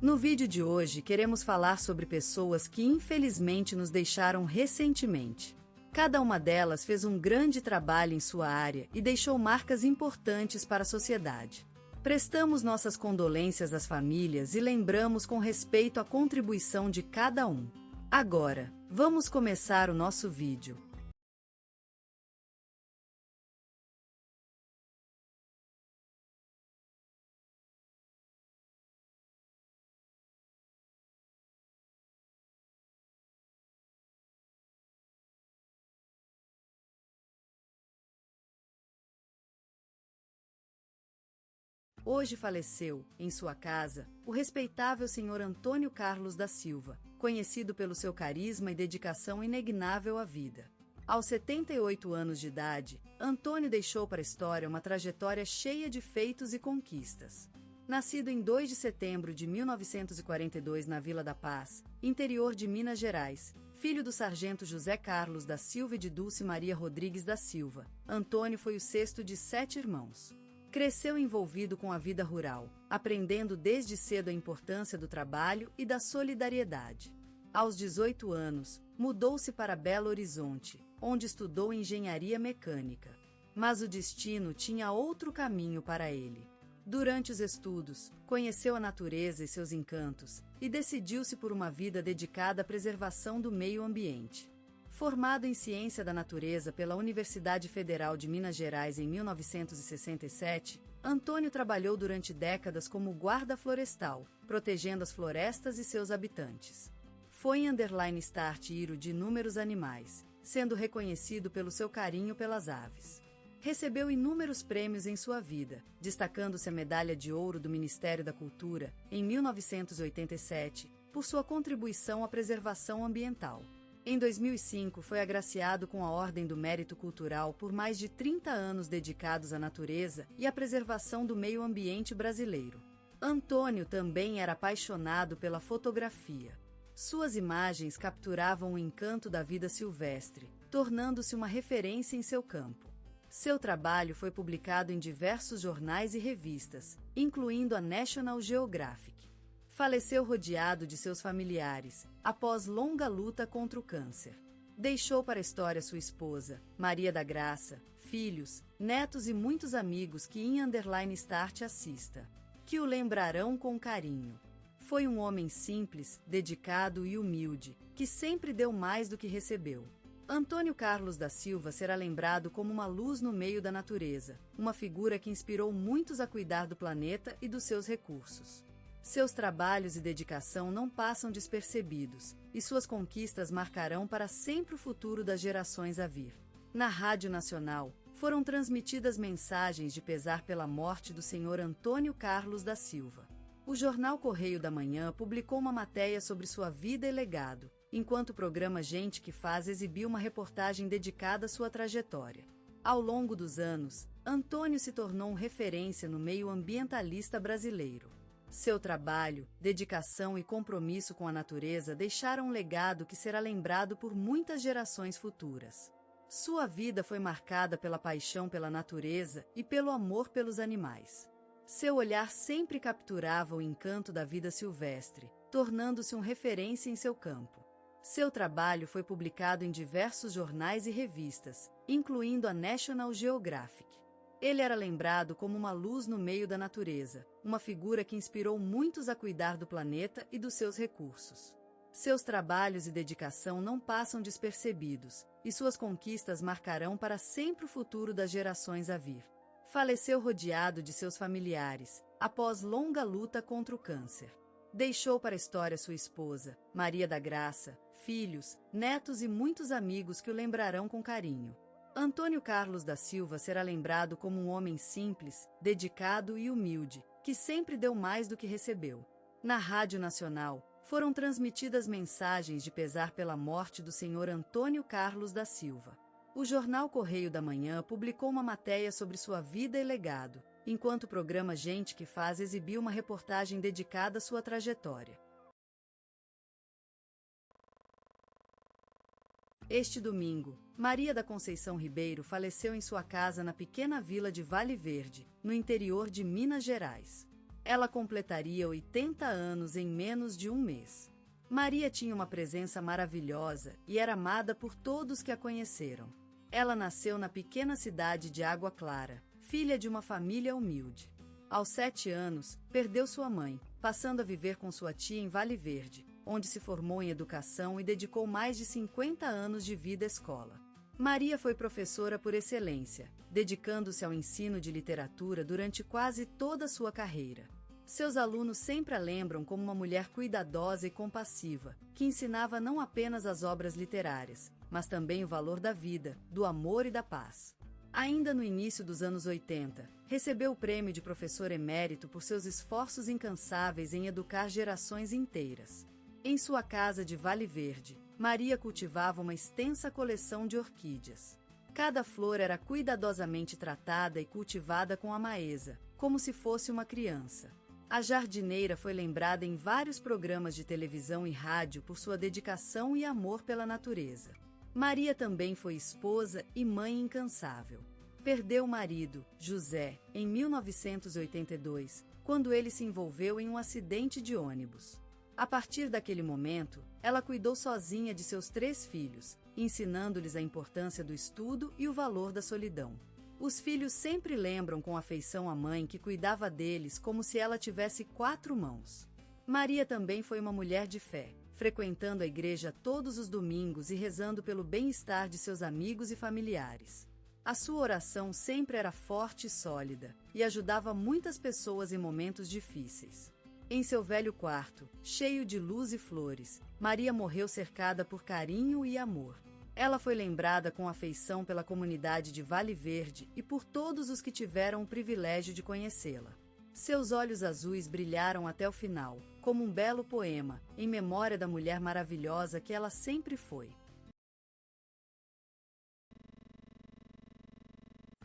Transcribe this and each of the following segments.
No vídeo de hoje queremos falar sobre pessoas que infelizmente nos deixaram recentemente. Cada uma delas fez um grande trabalho em sua área e deixou marcas importantes para a sociedade. Prestamos nossas condolências às famílias e lembramos com respeito a contribuição de cada um. Agora, vamos começar o nosso vídeo. Hoje faleceu, em sua casa, o respeitável Sr. Antônio Carlos da Silva, conhecido pelo seu carisma e dedicação inegnável à vida. Aos 78 anos de idade, Antônio deixou para a história uma trajetória cheia de feitos e conquistas. Nascido em 2 de setembro de 1942 na Vila da Paz, interior de Minas Gerais, filho do sargento José Carlos da Silva e de Dulce Maria Rodrigues da Silva, Antônio foi o sexto de 7 irmãos. Cresceu envolvido com a vida rural, aprendendo desde cedo a importância do trabalho e da solidariedade. Aos 18 anos, mudou-se para Belo Horizonte, onde estudou engenharia mecânica. Mas o destino tinha outro caminho para ele. Durante os estudos, conheceu a natureza e seus encantos, e decidiu-se por uma vida dedicada à preservação do meio ambiente. Formado em Ciência da Natureza pela Universidade Federal de Minas Gerais em 1967, Antônio trabalhou durante décadas como guarda florestal, protegendo as florestas e seus habitantes. Foi *star de inúmeros animais, sendo reconhecido pelo seu carinho pelas aves. Recebeu inúmeros prêmios em sua vida, destacando-se a Medalha de Ouro do Ministério da Cultura, em 1987, por sua contribuição à preservação ambiental. Em 2005, foi agraciado com a Ordem do Mérito Cultural por mais de 30 anos dedicados à natureza e à preservação do meio ambiente brasileiro. Antônio também era apaixonado pela fotografia. Suas imagens capturavam o encanto da vida silvestre, tornando-se uma referência em seu campo. Seu trabalho foi publicado em diversos jornais e revistas, incluindo a National Geographic. Faleceu rodeado de seus familiares, após longa luta contra o câncer. Deixou para a história sua esposa, Maria da Graça, filhos, netos e muitos amigos que em *star te assista, que o lembrarão com carinho. Foi um homem simples, dedicado e humilde, que sempre deu mais do que recebeu. Antônio Carlos da Silva será lembrado como uma luz no meio da natureza, uma figura que inspirou muitos a cuidar do planeta e dos seus recursos. Seus trabalhos e dedicação não passam despercebidos, e suas conquistas marcarão para sempre o futuro das gerações a vir. Na Rádio Nacional, foram transmitidas mensagens de pesar pela morte do Sr. Antônio Carlos da Silva. O jornal Correio da Manhã publicou uma matéria sobre sua vida e legado, enquanto o programa Gente que Faz exibiu uma reportagem dedicada à sua trajetória. Ao longo dos anos, Antônio se tornou referência no meio ambientalista brasileiro. Seu trabalho, dedicação e compromisso com a natureza deixaram um legado que será lembrado por muitas gerações futuras. Sua vida foi marcada pela paixão pela natureza e pelo amor pelos animais. Seu olhar sempre capturava o encanto da vida silvestre, tornando-se uma referência em seu campo. Seu trabalho foi publicado em diversos jornais e revistas, incluindo a National Geographic. Ele era lembrado como uma luz no meio da natureza, uma figura que inspirou muitos a cuidar do planeta e dos seus recursos. Seus trabalhos e dedicação não passam despercebidos, e suas conquistas marcarão para sempre o futuro das gerações a vir. Faleceu rodeado de seus familiares, após longa luta contra o câncer. Deixou para a história sua esposa, Maria da Graça, filhos, netos e muitos amigos que o lembrarão com carinho. Antônio Carlos da Silva será lembrado como um homem simples, dedicado e humilde, que sempre deu mais do que recebeu. Na Rádio Nacional, foram transmitidas mensagens de pesar pela morte do Sr. Antônio Carlos da Silva. O jornal Correio da Manhã publicou uma matéria sobre sua vida e legado, enquanto o programa Gente que Faz exibiu uma reportagem dedicada à sua trajetória. Este domingo, Maria da Conceição Ribeiro faleceu em sua casa na pequena vila de Vale Verde, no interior de Minas Gerais. Ela completaria 80 anos em menos de um mês. Maria tinha uma presença maravilhosa e era amada por todos que a conheceram. Ela nasceu na pequena cidade de Água Clara, filha de uma família humilde. Aos 7 anos, perdeu sua mãe, passando a viver com sua tia em Vale Verde, onde se formou em educação e dedicou mais de 50 anos de vida à escola. Maria foi professora por excelência, dedicando-se ao ensino de literatura durante quase toda a sua carreira. Seus alunos sempre a lembram como uma mulher cuidadosa e compassiva, que ensinava não apenas as obras literárias, mas também o valor da vida, do amor e da paz. Ainda no início dos anos 80, recebeu o prêmio de professor emérito por seus esforços incansáveis em educar gerações inteiras. Em sua casa de Vale Verde, Maria cultivava uma extensa coleção de orquídeas. Cada flor era cuidadosamente tratada e cultivada com amaeza, como se fosse uma criança. A jardineira foi lembrada em vários programas de televisão e rádio por sua dedicação e amor pela natureza. Maria também foi esposa e mãe incansável. Perdeu o marido, José, em 1982, quando ele se envolveu em um acidente de ônibus. A partir daquele momento, ela cuidou sozinha de seus 3 filhos, ensinando-lhes a importância do estudo e o valor da solidão. Os filhos sempre lembram com afeição a mãe que cuidava deles como se ela tivesse 4 mãos. Maria também foi uma mulher de fé, frequentando a igreja todos os domingos e rezando pelo bem-estar de seus amigos e familiares. A sua oração sempre era forte e sólida, e ajudava muitas pessoas em momentos difíceis. Em seu velho quarto, cheio de luz e flores, Maria morreu cercada por carinho e amor. Ela foi lembrada com afeição pela comunidade de Vale Verde e por todos os que tiveram o privilégio de conhecê-la. Seus olhos azuis brilharam até o final, como um belo poema, em memória da mulher maravilhosa que ela sempre foi.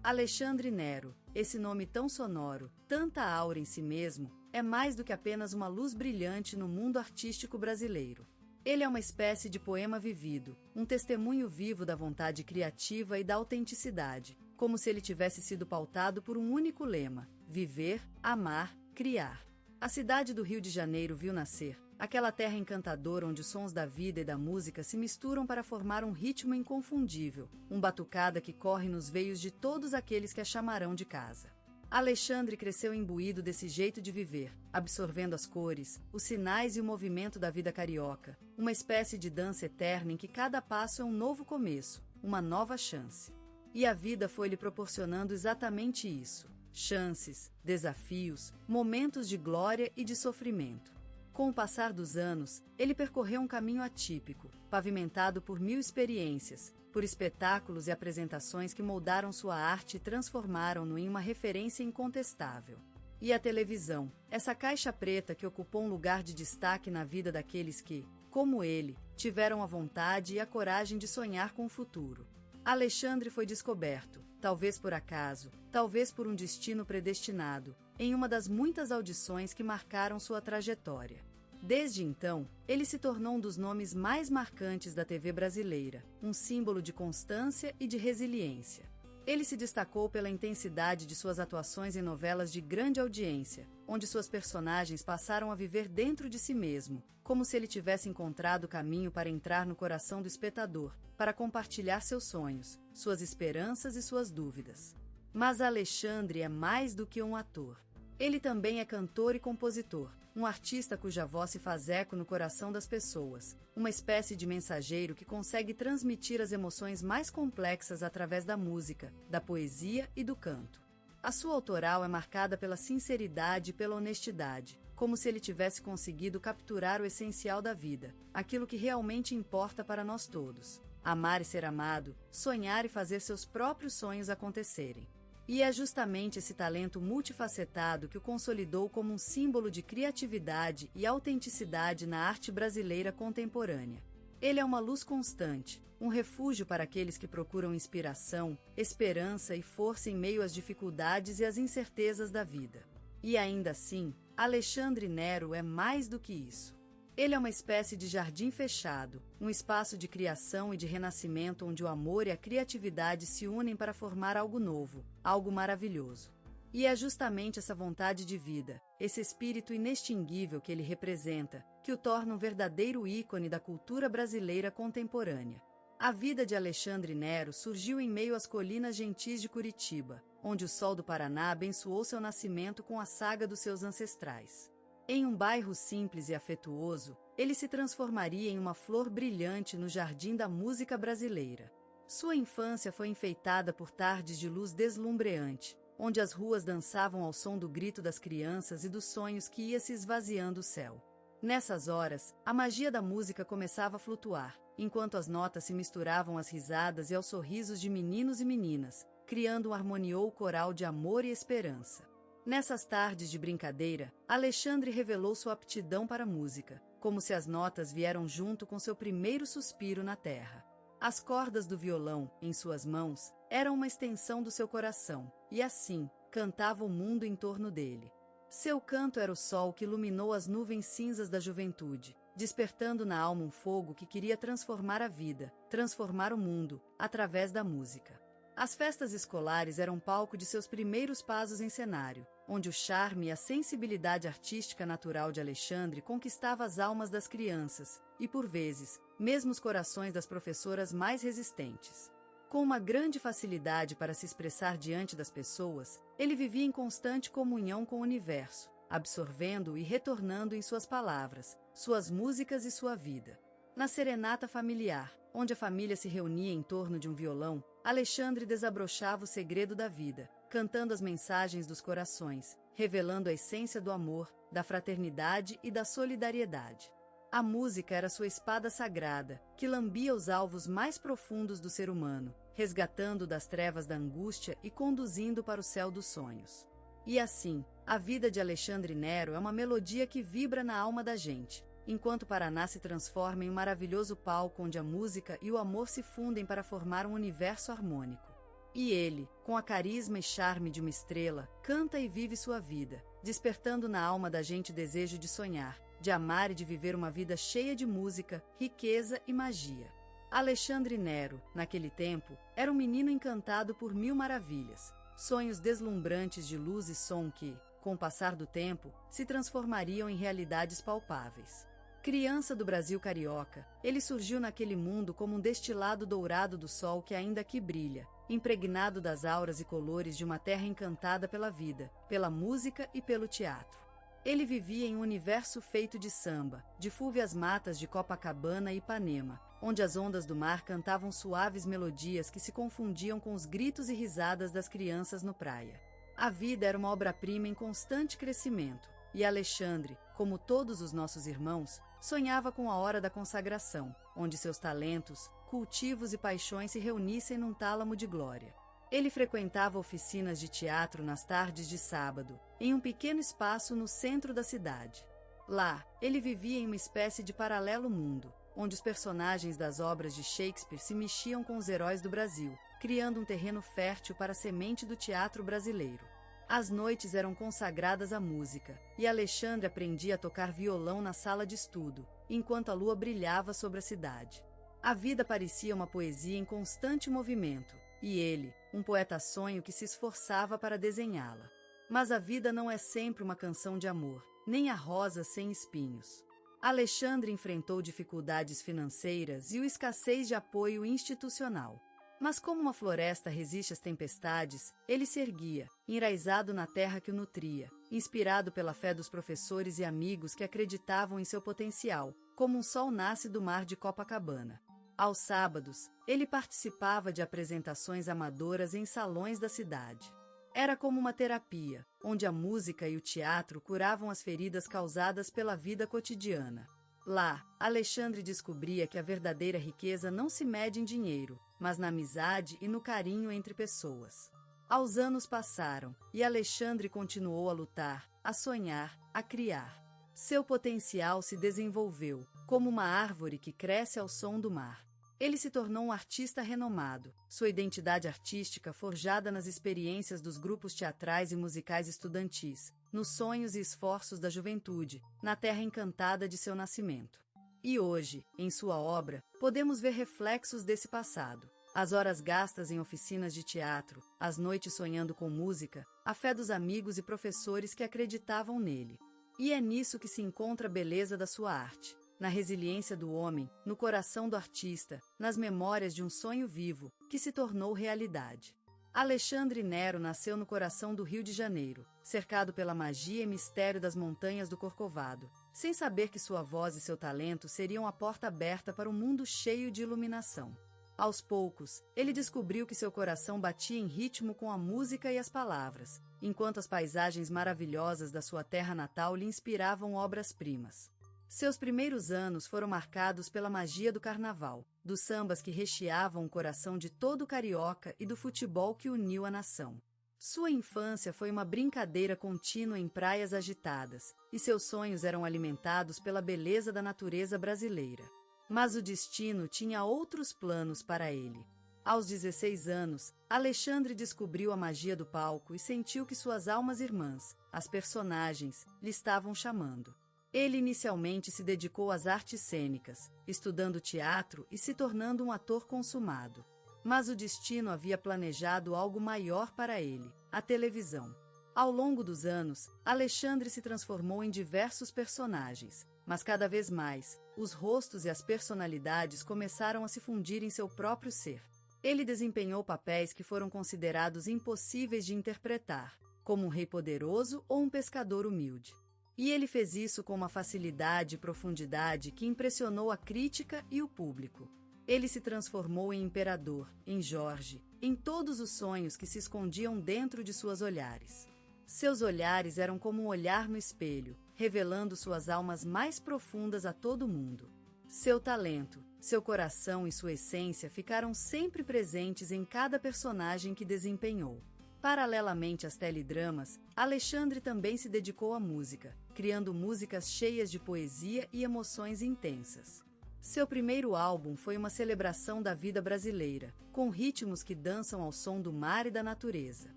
Alexandre Nero, esse nome tão sonoro, tanta aura em si mesmo, é mais do que apenas uma luz brilhante no mundo artístico brasileiro. Ele é uma espécie de poema vivido, um testemunho vivo da vontade criativa e da autenticidade, como se ele tivesse sido pautado por um único lema: viver, amar, criar. A cidade do Rio de Janeiro viu nascer, aquela terra encantadora onde os sons da vida e da música se misturam para formar um ritmo inconfundível, um batucada que corre nos veios de todos aqueles que a chamarão de casa. Alexandre cresceu imbuído desse jeito de viver, absorvendo as cores, os sinais e o movimento da vida carioca, uma espécie de dança eterna em que cada passo é um novo começo, uma nova chance. E a vida foi lhe proporcionando exatamente isso: chances, desafios, momentos de glória e de sofrimento. Com o passar dos anos, ele percorreu um caminho atípico, pavimentado por 1000 experiências, por espetáculos e apresentações que moldaram sua arte e transformaram-no em uma referência incontestável. E a televisão, essa caixa preta que ocupou um lugar de destaque na vida daqueles que, como ele, tiveram a vontade e a coragem de sonhar com o futuro. Alexandre foi descoberto, talvez por acaso, talvez por um destino predestinado, em uma das muitas audições que marcaram sua trajetória. Desde então, ele se tornou um dos nomes mais marcantes da TV brasileira, um símbolo de constância e de resiliência. Ele se destacou pela intensidade de suas atuações em novelas de grande audiência, onde suas personagens passaram a viver dentro de si mesmo, como se ele tivesse encontrado o caminho para entrar no coração do espectador, para compartilhar seus sonhos, suas esperanças e suas dúvidas. Mas Alexandre é mais do que um ator. Ele também é cantor e compositor, um artista cuja voz se faz eco no coração das pessoas, uma espécie de mensageiro que consegue transmitir as emoções mais complexas através da música, da poesia e do canto. A sua autoral é marcada pela sinceridade e pela honestidade, como se ele tivesse conseguido capturar o essencial da vida, aquilo que realmente importa para nós todos: amar e ser amado, sonhar e fazer seus próprios sonhos acontecerem. E é justamente esse talento multifacetado que o consolidou como um símbolo de criatividade e autenticidade na arte brasileira contemporânea. Ele é uma luz constante, um refúgio para aqueles que procuram inspiração, esperança e força em meio às dificuldades e às incertezas da vida. E ainda assim, Alexandre Nero é mais do que isso. Ele é uma espécie de jardim fechado, um espaço de criação e de renascimento onde o amor e a criatividade se unem para formar algo novo, algo maravilhoso. E é justamente essa vontade de vida, esse espírito inextinguível que ele representa, que o torna um verdadeiro ícone da cultura brasileira contemporânea. A vida de Alexandre Nero surgiu em meio às colinas gentis de Curitiba, onde o sol do Paraná abençoou seu nascimento com a saga dos seus ancestrais. Em um bairro simples e afetuoso, ele se transformaria em uma flor brilhante no jardim da música brasileira. Sua infância foi enfeitada por tardes de luz deslumbreante, onde as ruas dançavam ao som do grito das crianças e dos sonhos que ia se esvaziando o céu. Nessas horas, a magia da música começava a flutuar, enquanto as notas se misturavam às risadas e aos sorrisos de meninos e meninas, criando um harmoniou coral de amor e esperança. Nessas tardes de brincadeira, Alexandre revelou sua aptidão para a música, como se as notas vieram junto com seu primeiro suspiro na terra. As cordas do violão, em suas mãos, eram uma extensão do seu coração, e assim, cantava o mundo em torno dele. Seu canto era o sol que iluminou as nuvens cinzas da juventude, despertando na alma um fogo que queria transformar a vida, transformar o mundo, através da música. As festas escolares eram palco de seus primeiros passos em cenário, onde o charme e a sensibilidade artística natural de Alexandre conquistava as almas das crianças, e por vezes, mesmo os corações das professoras mais resistentes. Com uma grande facilidade para se expressar diante das pessoas, ele vivia em constante comunhão com o universo, absorvendo e retornando em suas palavras, suas músicas e sua vida. Na serenata familiar, onde a família se reunia em torno de um violão, Alexandre desabrochava o segredo da vida, cantando as mensagens dos corações, revelando a essência do amor, da fraternidade e da solidariedade. A música era sua espada sagrada, que lambia os alvos mais profundos do ser humano, resgatando das trevas da angústia e conduzindo para o céu dos sonhos. E assim, a vida de Alexandre Nero é uma melodia que vibra na alma da gente, enquanto Paraná se transforma em um maravilhoso palco onde a música e o amor se fundem para formar um universo harmônico. E ele, com a carisma e charme de uma estrela, canta e vive sua vida, despertando na alma da gente o desejo de sonhar, de amar e de viver uma vida cheia de música, riqueza e magia. Alexandre Nero, naquele tempo, era um menino encantado por mil maravilhas, sonhos deslumbrantes de luz e som que, com o passar do tempo, se transformariam em realidades palpáveis. Criança do Brasil carioca, ele surgiu naquele mundo como um destilado dourado do sol que ainda aqui brilha, impregnado das auras e colores de uma terra encantada pela vida, pela música e pelo teatro. Ele vivia em um universo feito de samba, de fúlvias matas de Copacabana e Ipanema, onde as ondas do mar cantavam suaves melodias que se confundiam com os gritos e risadas das crianças no praia. A vida era uma obra-prima em constante crescimento, e Alexandre, como todos os nossos irmãos, sonhava com a hora da consagração, onde seus talentos, cultivos e paixões se reunissem num tálamo de glória. Ele frequentava oficinas de teatro nas tardes de sábado, em um pequeno espaço no centro da cidade. Lá, ele vivia em uma espécie de paralelo mundo, onde os personagens das obras de Shakespeare se mexiam com os heróis do Brasil, criando um terreno fértil para a semente do teatro brasileiro. As noites eram consagradas à música, e Alexandre aprendia a tocar violão na sala de estudo, enquanto a lua brilhava sobre a cidade. A vida parecia uma poesia em constante movimento, e ele, um poeta-sonho que se esforçava para desenhá-la. Mas a vida não é sempre uma canção de amor, nem a rosa sem espinhos. Alexandre enfrentou dificuldades financeiras e a escassez de apoio institucional. Mas como uma floresta resiste às tempestades, ele se erguia, enraizado na terra que o nutria, inspirado pela fé dos professores e amigos que acreditavam em seu potencial, como um sol nasce do mar de Copacabana. Aos sábados, ele participava de apresentações amadoras em salões da cidade. Era como uma terapia, onde a música e o teatro curavam as feridas causadas pela vida cotidiana. Lá, Alexandre descobria que a verdadeira riqueza não se mede em dinheiro, mas na amizade e no carinho entre pessoas. Aos anos passaram, e Alexandre continuou a lutar, a sonhar, a criar. Seu potencial se desenvolveu, como uma árvore que cresce ao som do mar. Ele se tornou um artista renomado, sua identidade artística forjada nas experiências dos grupos teatrais e musicais estudantis, nos sonhos e esforços da juventude, na terra encantada de seu nascimento. E hoje, em sua obra, podemos ver reflexos desse passado. As horas gastas em oficinas de teatro, as noites sonhando com música, a fé dos amigos e professores que acreditavam nele. E é nisso que se encontra a beleza da sua arte, na resiliência do homem, no coração do artista, nas memórias de um sonho vivo, que se tornou realidade. Alexandre Nero nasceu no coração do Rio de Janeiro, cercado pela magia e mistério das montanhas do Corcovado, sem saber que sua voz e seu talento seriam a porta aberta para um mundo cheio de iluminação. Aos poucos, ele descobriu que seu coração batia em ritmo com a música e as palavras, enquanto as paisagens maravilhosas da sua terra natal lhe inspiravam obras-primas. Seus primeiros anos foram marcados pela magia do carnaval, dos sambas que recheavam o coração de todo carioca e do futebol que uniu a nação. Sua infância foi uma brincadeira contínua em praias agitadas, e seus sonhos eram alimentados pela beleza da natureza brasileira. Mas o destino tinha outros planos para ele. Aos 16 anos, Alexandre descobriu a magia do palco e sentiu que suas almas irmãs, as personagens, lhe estavam chamando. Ele inicialmente se dedicou às artes cênicas, estudando teatro e se tornando um ator consumado. Mas o destino havia planejado algo maior para ele, a televisão. Ao longo dos anos, Alexandre se transformou em diversos personagens, mas cada vez mais, os rostos e as personalidades começaram a se fundir em seu próprio ser. Ele desempenhou papéis que foram considerados impossíveis de interpretar, como um rei poderoso ou um pescador humilde. E ele fez isso com uma facilidade e profundidade que impressionou a crítica e o público. Ele se transformou em imperador, em Jorge, em todos os sonhos que se escondiam dentro de suas olhares. Seus olhares eram como um olhar no espelho, revelando suas almas mais profundas a todo mundo. Seu talento, seu coração e sua essência ficaram sempre presentes em cada personagem que desempenhou. Paralelamente às teledramas, Alexandre também se dedicou à música, criando músicas cheias de poesia e emoções intensas. Seu primeiro álbum foi uma celebração da vida brasileira, com ritmos que dançam ao som do mar e da natureza.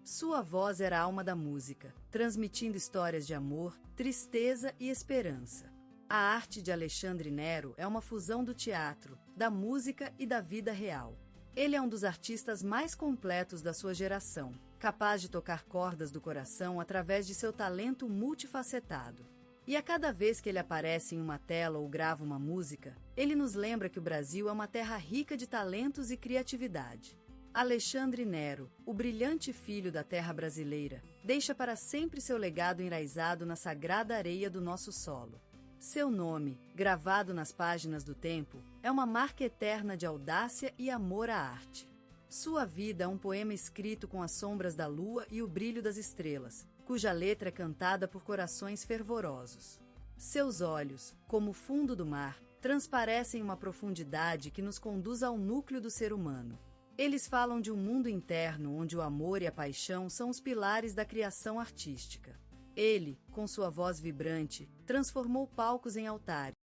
Sua voz era a alma da música, transmitindo histórias de amor, tristeza e esperança. A arte de Alexandre Nero é uma fusão do teatro, da música e da vida real. Ele é um dos artistas mais completos da sua geração, capaz de tocar cordas do coração através de seu talento multifacetado. E a cada vez que ele aparece em uma tela ou grava uma música, ele nos lembra que o Brasil é uma terra rica de talentos e criatividade. Alexandre Nero, o brilhante filho da terra brasileira, deixa para sempre seu legado enraizado na sagrada areia do nosso solo. Seu nome, gravado nas páginas do tempo, é uma marca eterna de audácia e amor à arte. Sua vida é um poema escrito com as sombras da lua e o brilho das estrelas, cuja letra é cantada por corações fervorosos. Seus olhos, como o fundo do mar, transparecem uma profundidade que nos conduz ao núcleo do ser humano. Eles falam de um mundo interno onde o amor e a paixão são os pilares da criação artística. Ele, com sua voz vibrante, transformou palcos em altares.